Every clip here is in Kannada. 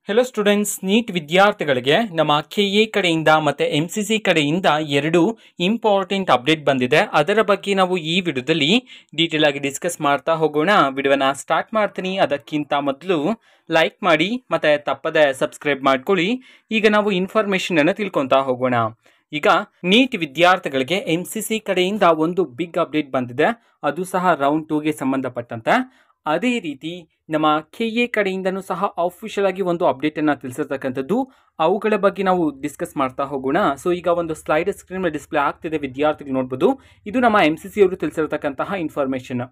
ಹೆಲೋ ಸ್ಟೂಡೆಂಟ್ಸ್, ನೀಟ್ ವಿದ್ಯಾರ್ಥಿಗಳಿಗೆ ನಮ್ಮ ಕೆಎ ಕಡೆಯಿಂದ ಮತ್ತು MCC ಕಡೆಯಿಂದ ಎರಡು ಇಂಪಾರ್ಟೆಂಟ್ ಅಪ್ಡೇಟ್ ಬಂದಿದೆ. ಅದರ ಬಗ್ಗೆ ನಾವು ಈ ವಿಡಿಯೋದಲ್ಲಿ ಡೀಟೇಲ್ ಆಗಿ ಡಿಸ್ಕಸ್ ಮಾಡ್ತಾ ಹೋಗೋಣ. ವಿಡಿಯೋನ ಸ್ಟಾರ್ಟ್ ಮಾಡ್ತೀನಿ. ಅದಕ್ಕಿಂತ ಮೊದಲು ಲೈಕ್ ಮಾಡಿ ಮತ್ತು ತಪ್ಪದೆ ಸಬ್ಸ್ಕ್ರೈಬ್ ಮಾಡ್ಕೊಳ್ಳಿ. ಈಗ ನಾವು ಇನ್ಫಾರ್ಮೇಷನ್ ಅನ್ನು ತಿಳ್ಕೊತಾ ಹೋಗೋಣ. ಈಗ ನೀಟ್ ವಿದ್ಯಾರ್ಥಿಗಳಿಗೆ MCC ಕಡೆಯಿಂದ ಒಂದು ಬಿಗ್ ಅಪ್ಡೇಟ್ ಬಂದಿದೆ. ಅದು ಸಹ ರೌಂಡ್ 2ಗೆ ಸಂಬಂಧಪಟ್ಟಂತೆ. ಅದೇ ರೀತಿ ನಮ್ಮ ಕೆಎ ಕಡೆಯಿಂದನೂ ಸಹ ಅಫಿಷಿಯಲ್ ಆಗಿ ಒಂದು ಅಪ್ಡೇಟ್ ಅನ್ನ ತಿಳಿಸಿರ್ತಕ್ಕಂಥದ್ದು. ಅವುಗಳ ಬಗ್ಗೆ ನಾವು ಡಿಸ್ಕಸ್ ಮಾಡ್ತಾ ಹೋಗೋಣ. ಸೊ ಈಗ ಒಂದು ಸ್ಲೈಡ್ ಸ್ಕ್ರೀನ್ ಮೇಲೆ ಡಿಸ್ಪ್ಲೇ ಆಗ್ತಿದೆ, ವಿದ್ಯಾರ್ಥಿಗಳು ನೋಡ್ಬೋದು. ಇದು ನಮ್ಮ MCC ಅವರು ತಿಳಿಸಿರ್ತಕ್ಕಂತಹ information.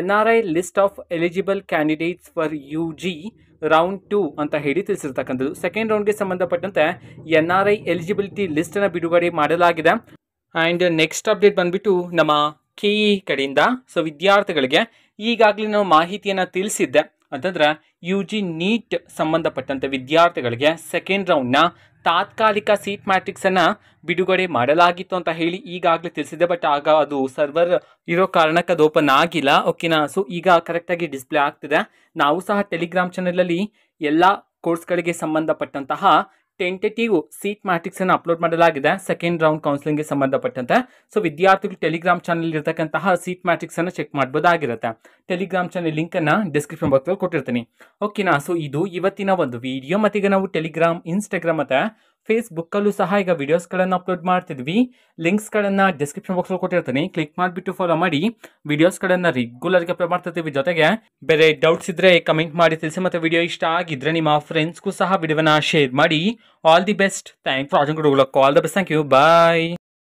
NRI list of eligible candidates for UG round 2 ಅಂತ ಹೇಳಿ ತಿಳಿಸಿರ್ತಕ್ಕಂಥದ್ದು. ಸೆಕೆಂಡ್ ರೌಂಡ್ಗೆ ಸಂಬಂಧಪಟ್ಟಂತೆ NRI ಎಲಿಜಿಬಿಲಿಟಿ ಲಿಸ್ಟ್ ಅನ್ನ ಬಿಡುಗಡೆ ಮಾಡಲಾಗಿದೆ. ಆ್ಯಂಡ್ ನೆಕ್ಸ್ಟ್ ಅಪ್ಡೇಟ್ ಬಂದ್ಬಿಟ್ಟು ನಮ್ಮ ಕೆಇ ಕಡೆಯಿಂದ. ಸೊ ವಿದ್ಯಾರ್ಥಿಗಳಿಗೆ ಈಗಾಗಲೇ ನಾವು ಮಾಹಿತಿಯನ್ನು ತಿಳಿಸಿದ್ದೆ. ಅಂತಂದ್ರೆ UG ನೀಟ್ ಸಂಬಂಧಪಟ್ಟಂತೆ ವಿದ್ಯಾರ್ಥಿಗಳಿಗೆ ಸೆಕೆಂಡ್ ರೌಂಡ್ನ ತಾತ್ಕಾಲಿಕ ಸೀಟ್ ಮ್ಯಾಟ್ರಿಕ್ಸ್ ಅನ್ನ ಬಿಡುಗಡೆ ಮಾಡಲಾಗಿತ್ತು ಅಂತ ಹೇಳಿ ಈಗಾಗಲೇ ತಿಳಿಸಿದೆ. ಬಟ್ ಆಗ ಅದು ಸರ್ವರ್ ಇರೋ ಕಾರಣಕ್ಕೆ ಅದು ಓಪನ್ ಆಗಿಲ್ಲ. ಓಕೆನಾ? ಸೊ ಈಗ ಕರೆಕ್ಟಾಗಿ ಡಿಸ್ಪ್ಲೇ ಆಗ್ತಿದೆ. ನಾವು ಸಹ ಟೆಲಿಗ್ರಾಮ್ ಚಾನಲಲ್ಲಿ ಎಲ್ಲ ಕೋರ್ಸ್ಗಳಿಗೆ ಸಂಬಂಧಪಟ್ಟಂತಹ ಟೆಂಟೇಟಿವ್ ಸೀಟ್ ಮ್ಯಾಟ್ರಿಕ್ಸ್ ಅನ್ನು ಅಪ್ಲೋಡ್ ಮಾಡಲಾಗಿದೆ ಸೆಕೆಂಡ್ ರೌಂಡ್ ಕೌನ್ಸಿಲಿಂಗ್ಗೆ ಸಂಬಂಧಪಟ್ಟಂತೆ. ಸೊ ವಿದ್ಯಾರ್ಥಿಗಳು ಟೆಲಿಗ್ರಾಮ್ ಚಾನಲ್ ಇರತಕ್ಕಂತಹ ಸೀಟ್ ಮ್ಯಾಟ್ರಿಕ್ಸ್ ಅನ್ನು ಚೆಕ್ ಮಾಡಬಹುದಾಗಿರುತ್ತೆ. ಟೆಲಿಗ್ರಾಮ್ ಚಾನಲ್ ಲಿಂಕ್ ಅನ್ನ ಡಿಸ್ಕ್ರಿಪ್ಷನ್ ಬಾಕ್ಸ್ ಅಲ್ಲಿ ಕೊಟ್ಟಿರ್ತೀನಿ. ಓಕೆನಾ? ಸೊ ಇದು ಇವತ್ತಿನ ಒಂದು ವಿಡಿಯೋ. ಮತ್ತೀಗ ನಾವು ಟೆಲಿಗ್ರಾಮ್, ಇನ್ಸ್ಟಾಗ್ರಾಮ್ ಮತ್ತೆ ಫೇಸ್ಬುಕ್ ಅಲ್ಲೂ ಸಹ ಈಗ ವಿಡಿಯೋಸ್ಗಳನ್ನು ಅಪ್ಲೋಡ್ ಮಾಡ್ತಿದ್ವಿ. ಲಿಂಕ್ಸ್ಗಳನ್ನು ಡಿಸ್ಕ್ರಿಪ್ಷನ್ ಬಾಕ್ಸ್ ಅಲ್ಲಿ ಕೊಟ್ಟಿರ್ತೀನಿ. ಕ್ಲಿಕ್ ಮಾಡಿಬಿಟ್ಟು ಫಾಲೋ ಮಾಡಿ. ವಿಡಿಯೋಸ್ಗಳನ್ನು ರೆಗ್ಯುಲರ್ ಆಗಿ ಅಪ್ಲೋಡ್ ಮಾಡ್ತಿರ್ತೀವಿ. ಜೊತೆಗೆ ಬೇರೆ ಡೌಟ್ಸ್ ಇದ್ರೆ ಕಮೆಂಟ್ ಮಾಡಿ ತಿಳಿಸಿ. ಮತ್ತೆ ವಿಡಿಯೋ ಇಷ್ಟ ಆಗಿದ್ರೆ ನಿಮ್ಮ ಫ್ರೆಂಡ್ಸ್ಗೂ ಸಹ ವಿಡಿಯೋನ ಶೇರ್ ಮಾಡಿ. All the best. Thank for watching. All the best. Thank you. Bye.